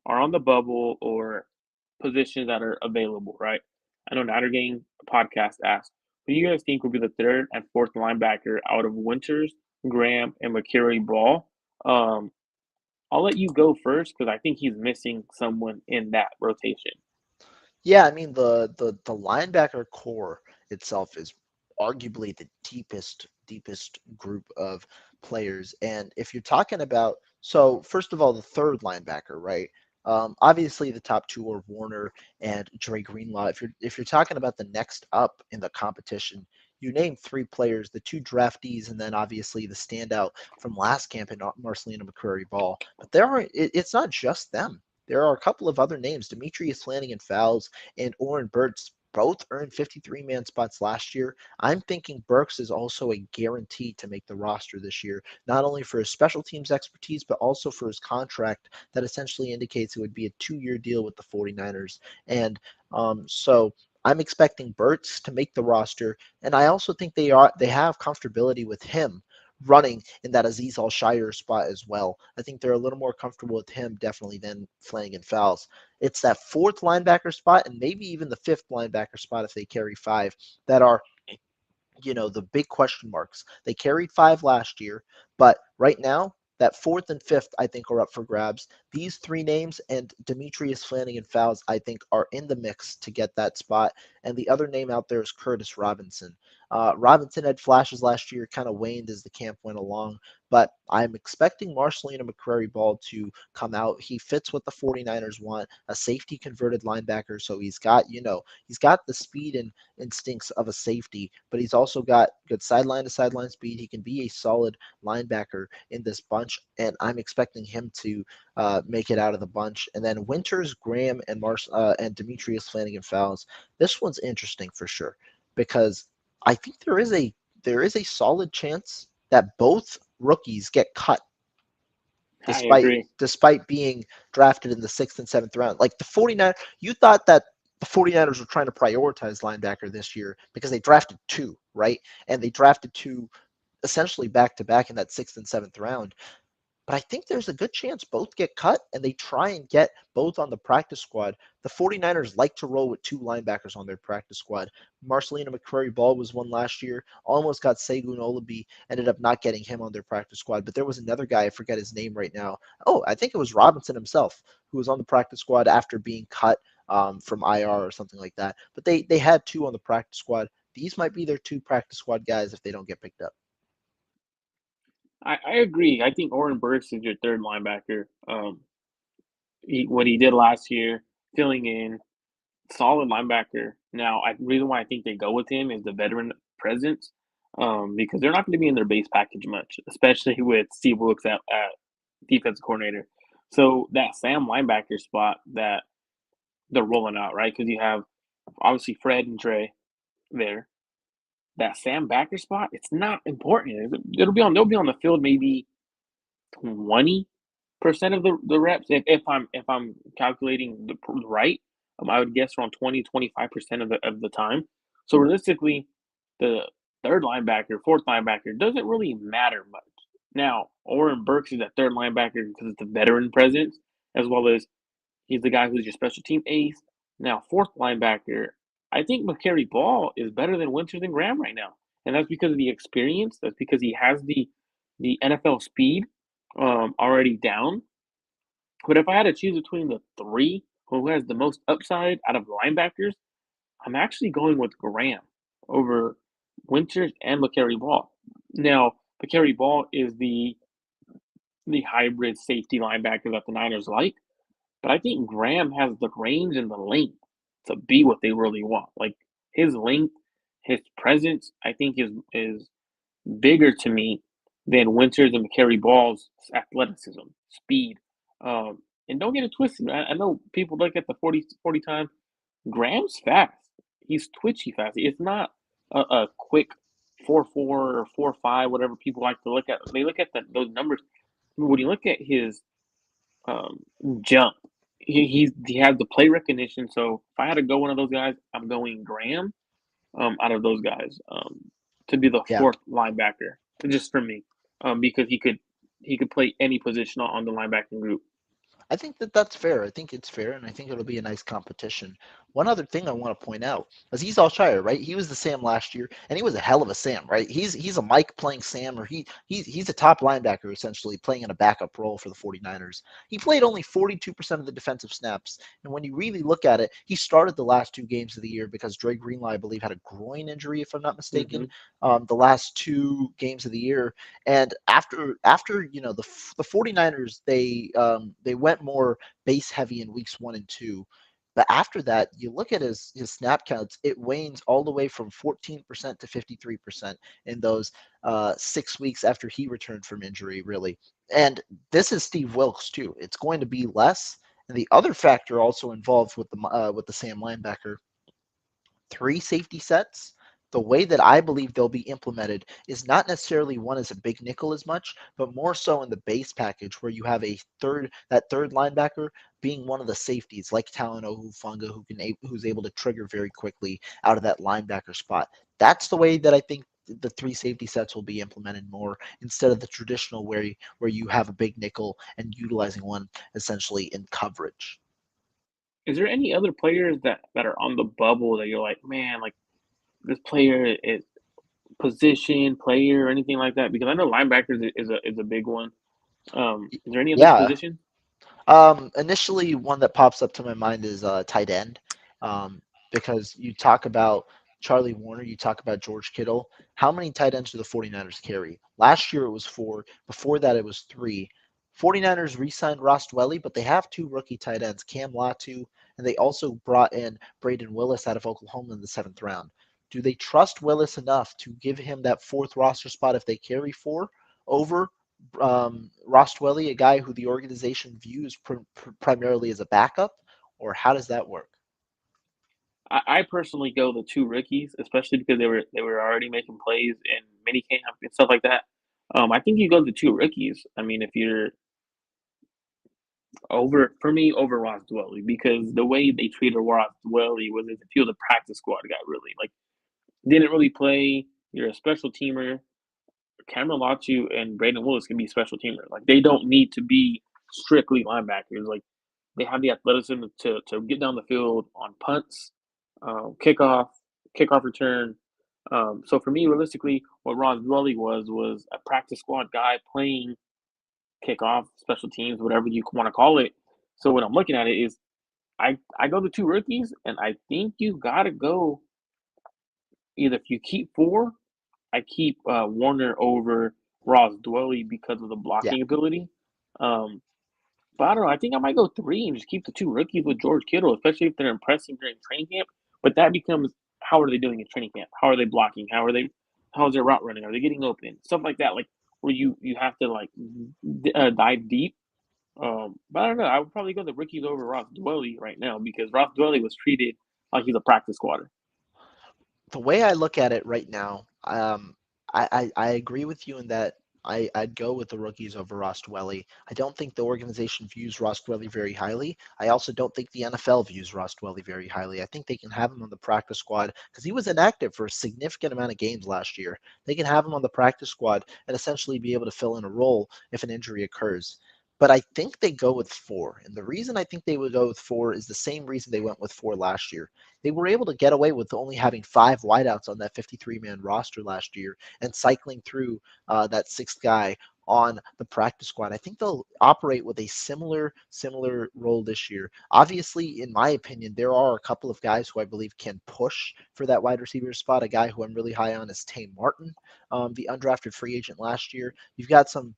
Speaker 1: are on the bubble or positions that are available, right? I know Natter Gang podcast asked, who do you guys think will be the third and fourth linebacker out of Winters, Graham, and McCurry Ball? Um, I'll let you go first because I think he's missing someone in that rotation.
Speaker 3: Yeah, I mean the linebacker core itself is arguably the deepest group of players. And if you're talking about, so first of all, the third linebacker, right? Obviously the top two are Warner and Dre Greenlaw. If you're talking about the next up in the competition, you name three players, the two draftees, and then obviously the standout from last camp in Marcelino McCurry Ball. But it's not just them. There are a couple of other names. Demetrius Flanagan Fowles and Oren Burks both earned 53-man spots last year. I'm thinking Burks is also a guarantee to make the roster this year, not only for his special teams expertise, but also for his contract that essentially indicates it would be a 2-year deal with the 49ers. And so I'm expecting Burks to make the roster, and I also think they have comfortability with him running in that Aziz Al-Shire spot as well. I think they're a little more comfortable with him definitely than Flanagan Fowles. It's that fourth linebacker spot and maybe even the fifth linebacker spot if they carry five that are the big question marks. They carried five last year, but right now, that fourth and fifth, I think, are up for grabs. These three names and Demetrius Flanagan Fowles, I think, are in the mix to get that spot. And the other name out there is Curtis Robinson. Robinson had flashes last year, kind of waned as the camp went along, but I'm expecting Marcelino McCrary Ball to come out. He fits what the 49ers want, a safety converted linebacker. So he's got the speed and instincts of a safety, but he's also got good sideline to sideline speed. He can be a solid linebacker in this bunch, and I'm expecting him to make it out of the bunch. And then Winters, Graham, and Demetrius Flanagan Fowles. This one's interesting for sure because I think there is a solid chance that both rookies get cut
Speaker 1: I
Speaker 3: despite
Speaker 1: agree.
Speaker 3: despite being drafted in the sixth and seventh round. Like the 49, you thought that the 49ers were trying to prioritize linebacker this year because they drafted two, right? And they drafted two essentially back to back in that sixth and seventh round. But I think there's a good chance both get cut and they try and get both on the practice squad. The 49ers like to roll with two linebackers on their practice squad. Marcelino McCurry Ball was one last year, almost got Segun Olabi, ended up not getting him on their practice squad. But there was another guy, I forget his name right now. Oh, I think it was Robinson himself, who was on the practice squad after being cut from IR or something like that. But they had two on the practice squad. these might be their two practice squad guys if they don't get picked up.
Speaker 1: I agree. I think Oren Burks is your third linebacker. What he did last year, filling in, solid linebacker. Now, reason why I think they go with him is the veteran presence, because they're not going to be in their base package much, especially with Steve Wilkes at defensive coordinator. So that Sam linebacker spot that they're rolling out, right? Because you have obviously Fred and Trey there. That Sam backer spot, it's not important. They'll be on the field maybe 20% of the reps if I'm calculating the right. I would guess around 20-25% of the time. So realistically, the third linebacker, fourth linebacker doesn't really matter much. Now, Oren Burks is that third linebacker because it's the veteran presence, as well as he's the guy who's your special team ace. Now, fourth linebacker, I think McCary Ball is better than Winters and Graham right now, and that's because of the experience. That's because he has the NFL speed already down. But if I had to choose between the three who has the most upside out of linebackers, I'm actually going with Graham over Winters and McCary Ball. Now, McCary Ball is the hybrid safety linebacker that the Niners like, but I think Graham has the range and the length to be what they really want. Like his length, his presence, I think is bigger to me than Winters and McCary Ball's athleticism, speed. And don't get it twisted. I know people look at the 40 time. Graham's fast. He's twitchy fast. It's not a quick 4.4 or 4.5, whatever people like to look at. They look at those numbers. When you look at his um, jump, he has the play recognition. So if I had to go one of those guys, I'm going Graham out of those guys to be the
Speaker 3: Yeah.
Speaker 1: fourth linebacker, just for me, because he could play any position on the linebacking group.
Speaker 3: I think that that's fair. I think it's fair, and I think it'll be a nice competition. One other thing I want to point out, Aziz Al-Shire, right? He was the Sam last year, and he was a hell of a Sam, right? He's a Mike playing Sam, or he's a top linebacker essentially playing in a backup role for the 49ers. He played only 42% of the defensive snaps, and when you really look at it, he started the last two games of the year because Dre Greenlaw, I believe, had a groin injury, if I'm not mistaken.
Speaker 1: Mm-hmm.
Speaker 3: The last two games of the year, and after the 49ers, they went more base heavy in weeks 1 and 2. But after that, you look at his snap counts, it wanes all the way from 14% to 53% in those 6 weeks after he returned from injury, really. And this is Steve Wilkes too. It's going to be less. And the other factor also involved with the Sam linebacker, 3 safety sets. The way that I believe they'll be implemented is not necessarily one as a big nickel as much, but more so in the base package where you have that third linebacker being one of the safeties like Talanoa Hufanga who's able to trigger very quickly out of that linebacker spot. That's the way that I think the 3 safety sets will be implemented more instead of the traditional where you have a big nickel and utilizing one essentially in coverage.
Speaker 1: Is there any other players that are on the bubble that you're like, man, like this player is position player or anything like that? Because I know linebackers is a big one. Is there any other
Speaker 3: Yeah,
Speaker 1: position?
Speaker 3: initially, one that pops up to my mind is tight end, um, because you talk about Charlie Warner, you talk about George Kittle. How many tight ends do the 49ers carry? Last year it was 4. Before that it was 3. 49ers re-signed Ross Dwelly, but they have 2 rookie tight ends, Cam Latu, and they also brought in Braden Willis out of Oklahoma in the 7th round. Do they trust Willis enough to give him that 4th roster spot if they carry 4 over Ross Dwelly, a guy who the organization views primarily as a backup, or how does that work?
Speaker 1: I personally go the two rookies, especially because they were already making plays in minicamp and stuff like that. I think you go the two rookies. I mean, if you're over Ross Dwelly, because the way they treated Ross Dwelly was as if he was a practice squad guy, really. Like, didn't really play. You're a special teamer. Cameron Latu and Braden Willis can be special teamers. Like, they don't need to be strictly linebackers. Like, they have the athleticism to get down the field on punts, kickoff, kickoff return. So for me, realistically, what Ron Dwelly was a practice squad guy playing kickoff, special teams, whatever you want to call it. So what I'm looking at it is I go the two rookies, and I think you gotta go either if you keep 4, I keep Warner over Ross Dwelly because of the
Speaker 3: Yeah.
Speaker 1: blocking ability. But I don't know. I think I might go 3 and just keep the 2 rookies with George Kittle, especially if they're impressing during training camp. But that becomes, how are they doing in training camp? How are they blocking? How's their route running? Are they getting open? Stuff like that. Like where you have to like dive deep. But I don't know. I would probably go the rookies over Ross Dwelly right now because Ross Dwelly was treated like he's a practice squatter.
Speaker 3: The way I look at it right now, I agree with you in that I'd go with the rookies over Ross Dwelly. I don't think the organization views Ross Dwelly very highly. I also don't think the NFL views Ross Dwelly very highly. I think they can have him on the practice squad because he was inactive for a significant amount of games last year. They can have him on the practice squad and essentially be able to fill in a role if an injury occurs. But I think they go with 4. And the reason I think they would go with 4 is the same reason they went with 4 last year. They were able to get away with only having 5 wideouts on that 53-man roster last year and cycling through that 6th guy on the practice squad. I think they'll operate with a similar role this year. Obviously, in my opinion, there are a couple of guys who I believe can push for that wide receiver spot. A guy who I'm really high on is Tay Martin, the undrafted free agent last year. You've got some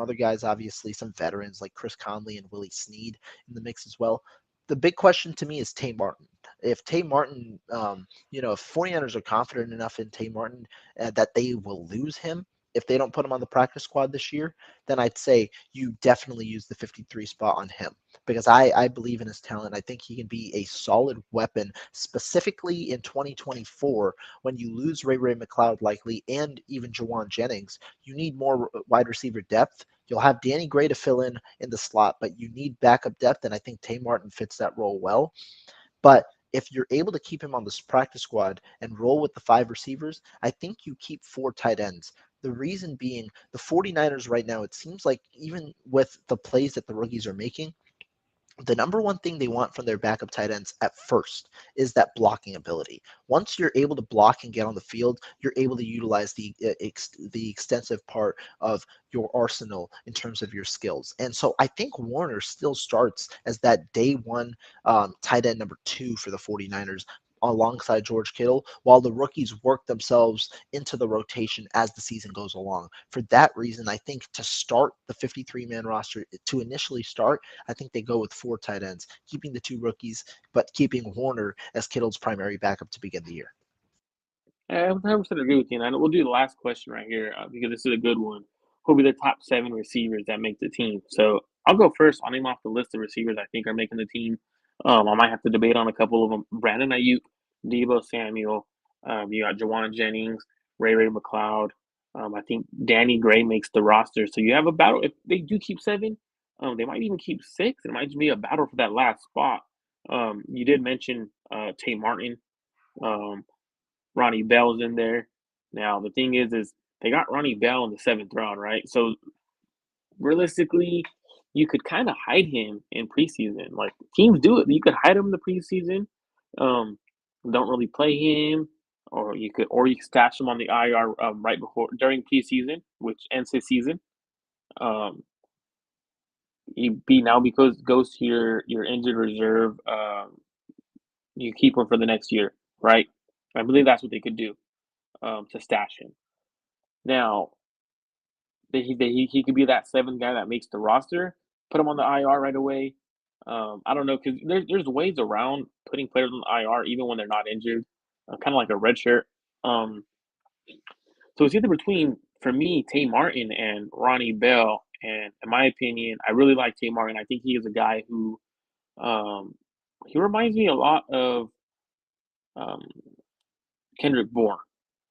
Speaker 3: other guys, obviously some veterans like Chris Conley and Willie Snead in the mix as well. The big question to me is Tay Martin. If Tay Martin, if 49ers are confident enough in Tay Martin that they will lose him if they don't put him on the practice squad this year, then I'd say you definitely use the 53 spot on him because I believe in his talent. I think he can be a solid weapon, specifically in 2024 when you lose Ray McLeod likely and even Jawan Jennings. You need more wide receiver depth. You'll have Danny Gray to fill in the slot, but you need backup depth, and I think Tay Martin fits that role well. But if you're able to keep him on this practice squad and roll with the 5 receivers, I think you keep 4 tight ends. The reason being the 49ers right now, it seems like even with the plays that the rookies are making, the number one thing they want from their backup tight ends at first is that blocking ability. Once you're able to block and get on the field, you're able to utilize the extensive part of your arsenal in terms of your skills. And so I think Warner still starts as that day one tight end number 2 for the 49ers alongside George Kittle, while the rookies work themselves into the rotation as the season goes along. For that reason, I think to start the 53-man roster, to initially start, I think they go with 4 tight ends, keeping the 2 rookies, but keeping Warner as Kittle's primary backup to begin the year.
Speaker 1: I 100% agree with you. And we'll do the last question right here because this is a good one. Who'll be the top 7 receivers that make the team? So I'll go first. I'll name off the list of receivers I think are making the team. I might have to debate on a couple of them. Brandon Ayuk, Debo Samuel. You got Jawan Jennings, Ray McLeod. I think Danny Gray makes the roster. So you have a battle. If they do keep 7, they might even keep 6. It might just be a battle for that last spot. You did mention Tay Martin. Ronnie Bell's in there. Now the thing is they got Ronnie Bell in the 7th round, right? So realistically, you could kind of hide him in preseason. Like teams do it. You could hide him in the preseason. Um, don't really play him, or you could stash him on the IR right before during preseason, which ends his season. Um, you be now because goes to your injured reserve. You keep him for the next year, right? I believe that's what they could do to stash him. Now, he could be that 7th guy that makes the roster. Put him on the IR right away. I don't know because there's ways around putting players on the IR even when they're not injured, kind of like a red shirt. Um, so it's either between for me Tay Martin and Ronnie Bell. And in my opinion, I really like Tay Martin. I think he is a guy who um, he reminds me a lot of um, Kendrick Bourne.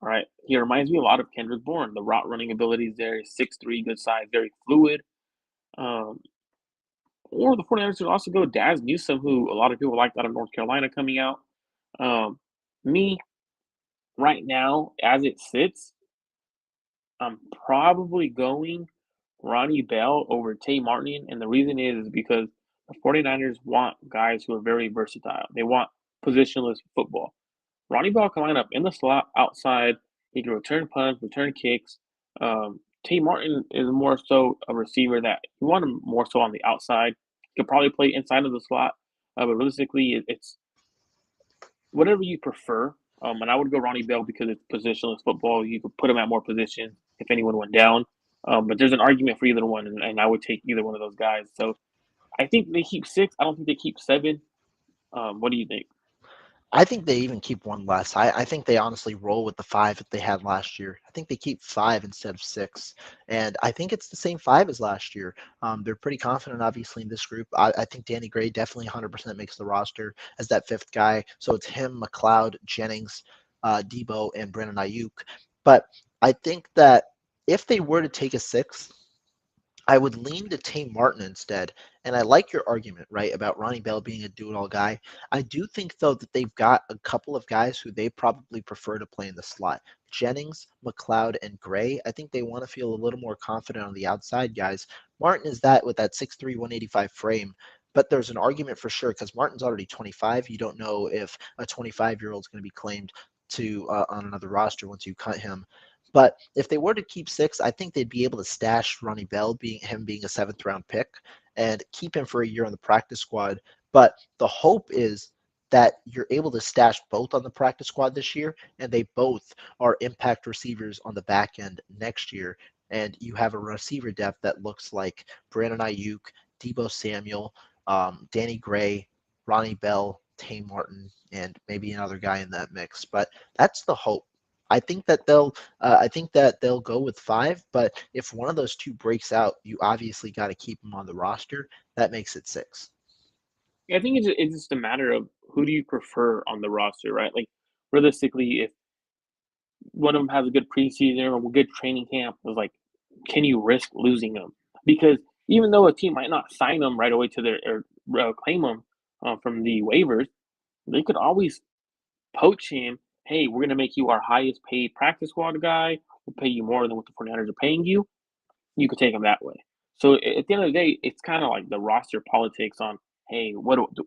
Speaker 1: All right, he reminds me a lot of Kendrick Bourne. The route running ability is there. He's 6'3", good size, very fluid. Um, or the 49ers could also go Daz Newsome, who a lot of people liked out of North Carolina coming out. Um, me, right now, as it sits, I'm probably going Ronnie Bell over Tay Martin. And the reason is because the 49ers want guys who are very versatile. They want positionless football. Ronnie Bell can line up in the slot, outside. He can return punts, return kicks. Tay Martin is more so a receiver that you want him more so on the outside. He could probably play inside of the slot, but realistically, it's whatever you prefer. And I would go Ronnie Bell because it's positionless football. You could put him at more positions if anyone went down. But there's an argument for either one, and I would take either one of those guys. So I think they keep 6. I don't think they keep 7. What do you think?
Speaker 3: I think they even keep one less. I think they honestly roll with the 5 that they had last year. I think they keep 5 instead of 6. And I think it's the same 5 as last year. They're pretty confident, obviously, in this group. I think Danny Gray definitely 100% makes the roster as that 5th guy. So it's him, McLeod, Jennings, Debo, and Brandon Ayuk. But I think that if they were to take a 6, I would lean to Tame Martin instead. And I like your argument, right, about Ronnie Bell being a do-it-all guy. I do think, though, that they've got a couple of guys who they probably prefer to play in the slot. Jennings, McLeod, and Gray. I think they want to feel a little more confident on the outside guys. Martin is that with that 6'3", 185 frame. But there's an argument for sure because Martin's already 25. You don't know if a 25-year-old is going to be claimed to on another roster once you cut him. But if they were to keep 6, I think they'd be able to stash Ronnie Bell, being a 7th-round pick, and keep him for a year on the practice squad. But the hope is that you're able to stash both on the practice squad this year, and they both are impact receivers on the back end next year. And you have a receiver depth that looks like Brandon Ayuk, Debo Samuel, Danny Gray, Ronnie Bell, Tame Martin, and maybe another guy in that mix. But that's the hope. I think that they'll go with 5, but if one of those 2 breaks out, you obviously got to keep them on the roster. That makes it 6.
Speaker 1: Yeah, I think it's just a matter of who do you prefer on the roster, right? Like realistically, if one of them has a good preseason or a good training camp, was like, can you risk losing them? Because even though a team might not sign them right away to their or claim them from the waivers, they could always poach him. Hey, we're gonna make you our highest paid practice squad guy. We'll pay you more than what the 49ers are paying you. You could take him that way. So at the end of the day, it's kind of like the roster politics on, hey,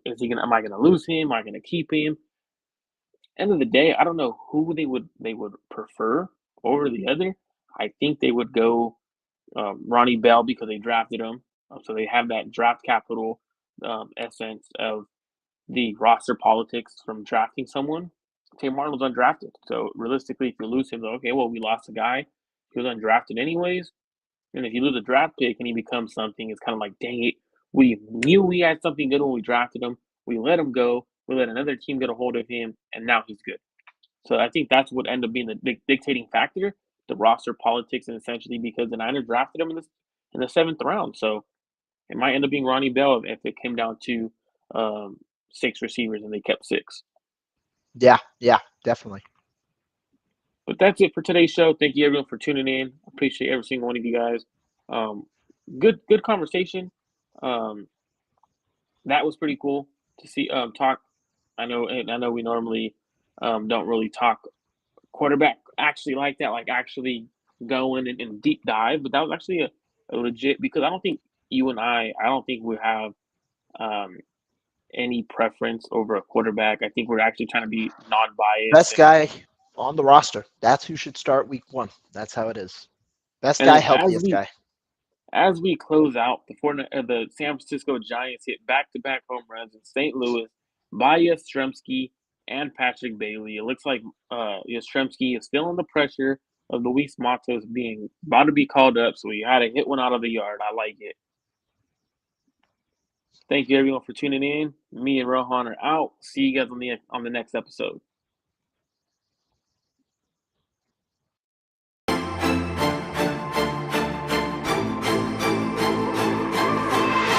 Speaker 1: is he gonna? Am I gonna lose him? Am I gonna keep him? End of the day, I don't know who they would prefer over the other. I think they would go Ronnie Bell because they drafted him, so they have that draft capital essence of the roster politics from drafting someone. Tim Martin was undrafted, so realistically, if you lose him, okay, well, we lost a guy. He was undrafted anyways, and if you lose a draft pick and he becomes something, it's kind of like, dang it, we knew we had something good when we drafted him. We let him go. We let another team get a hold of him, and now he's good. So I think that's what ended up being the dictating factor, the roster politics, and essentially because the Niners drafted him in the 7th round. So it might end up being Ronnie Bell if it came down to 6 receivers and they kept 6.
Speaker 3: Yeah, definitely.
Speaker 1: But that's it for today's show. Thank you everyone for tuning in. Appreciate every single one of you guys. Um, good conversation. Um, that was pretty cool to see talk. I know we normally don't really talk quarterback actually like that, like actually going and deep dive. But that was actually a legit because I don't think you and I don't think we have um, any preference over a quarterback. I think we're actually trying to be non-biased
Speaker 3: Best guy on the roster. That's who should start week 1. That's how it is. Best
Speaker 1: and
Speaker 3: guy,
Speaker 1: then as
Speaker 3: healthiest
Speaker 1: we
Speaker 3: guy.
Speaker 1: as we close out, the San Francisco Giants hit back-to-back home runs in St. Louis by Yastrzemski and Patrick Bailey. It looks like Yastrzemski is feeling the pressure of Luis Matos being about to be called up, so he had to hit one out of the yard. I like it. Thank you everyone for tuning in. Me and Rohan are out. See you guys on the next episode.